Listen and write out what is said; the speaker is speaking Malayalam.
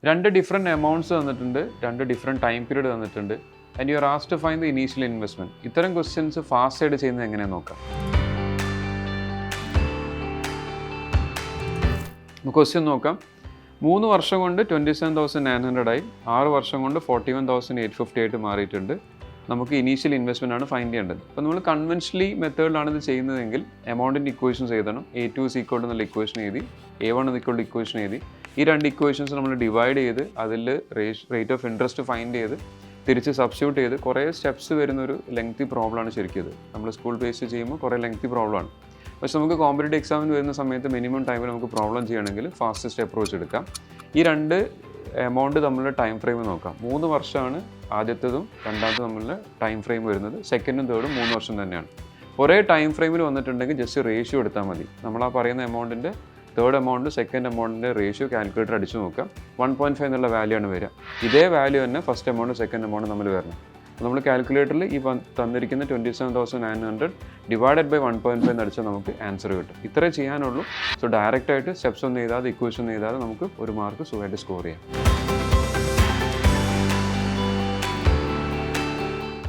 രണ്ട് ഡിഫറെൻറ്റ് എമൗണ്ട്സ് തന്നിട്ടുണ്ട്, രണ്ട് ഡിഫറെൻറ്റ് ടൈം പീരീഡ് തന്നിട്ടുണ്ട്. And you are asked to find the initial investment. ഇത്തരം ക്വസ്റ്റ്യൻസ് ഫാസ്റ്റ് ആയിട്ട് ചെയ്യുന്നത് എങ്ങനെയാണെന്ന് നോക്കാം. ക്വസ്റ്റ്യൻ നോക്കാം. 3 വർഷം കൊണ്ട് 27,900 ആയി, 6 വർഷം കൊണ്ട് 41,850 ആയിട്ട് മാറിയിട്ടുണ്ട്. നമുക്ക് ഇനീഷ്യൽ ഇൻവെസ്റ്റ്മെൻ്റ് ആണ് ഫൈൻഡ് ചെയ്യേണ്ടത്. അപ്പോൾ നമ്മൾ കൺവെൻഷനലി മെത്തേഡിലാണ് ഇത് ചെയ്യുന്നതെങ്കിൽ എമൗണ്ടിൻ്റെ ഇക്വേഷൻസ് എഴുതണം. A2 is equal to എന്നുള്ള ഇക്വേഷൻ എഴുതി, A1 is equal to equation എഴുതി. ഈ രണ്ട് ഇക്വേഷൻസ് നമ്മൾ ഡിവൈഡ് ചെയ്ത് അതിൽ റേറ്റ് ഓഫ് ഇൻട്രസ്റ്റ് ഫൈൻഡ് ചെയ്ത് തിരിച്ച് സബ്സ്റ്റിറ്റ്യൂട്ട് ചെയ്ത് കുറേ സ്റ്റെപ്സ് വരുന്നൊരു ലെങ്തി പ്രോബ്ലമാണ് ശരിക്കും ഇത്. നമ്മൾ സ്കൂൾ ബേസ് ചെയ്യുമ്പോൾ കുറേ ലെങ്തി പ്രോബ്ലമാണ്. പക്ഷെ നമുക്ക് കോമ്പറ്റേറ്റീവ് എക്സാമിന് വരുന്ന സമയത്ത് മിനിമം ടൈമിൽ നമുക്ക് പ്രോബ്ലം ചെയ്യണമെങ്കിൽ ഫാസ്റ്റസ്റ്റ് അപ്രോച്ച് എടുക്കാം. ഈ രണ്ട് എമൗണ്ട് തമ്മിലുള്ള ടൈം ഫ്രെയിം നോക്കാം. 3 വർഷമാണ് ആദ്യത്തേതും രണ്ടാമതും തമ്മിലുള്ള ടൈം ഫ്രെയിം വരുന്നത്. സെക്കൻഡും തേർഡും 3 വർഷം തന്നെയാണ്. ഒരേ ടൈം ഫ്രെയിമിൽ വന്നിട്ടുണ്ടെങ്കിൽ ജസ്റ്റ് റേഷ്യോ എടുത്താൽ മതി. നമ്മൾ ആ പറയുന്ന എമൗണ്ടിൻ്റെ തേർഡ് എമൗണ്ട് സെക്കൻഡ് എമൗണ്ടിൻ്റെ റേഷ്യോ കാൽക്കുലേറ്റർ അടിച്ചു നോക്കാം. 1.5 എന്നുള്ള വാല്യൂ ആണ് വരിക. ഇതേ വാല്യൂ തന്നെ ഫസ്റ്റ് എമൗണ്ട് സെക്കൻഡ് എമൗണ്ട് നമ്മൾ വരണം. നമ്മൾ കാൽക്കുലേറ്ററിൽ ഈ തന്നിരിക്കുന്ന 27,900 ഡിവൈഡഡ് ബൈ 1.5 എന്ന് അടിച്ചാൽ നമുക്ക് ആൻസർ കിട്ടും. ഇത്രേ ചെയ്യാനുള്ളൂ. സോ ഡയറക്റ്റായിട്ട് സ്റ്റെപ്സ് ഒന്നും എഴുതാതെ ഇക്വേഷൻ ഒന്നും എഴുതാതെ നമുക്ക് ഒരു മാർക്ക് സുഖമായിട്ട് സ്കോർ ചെയ്യാം.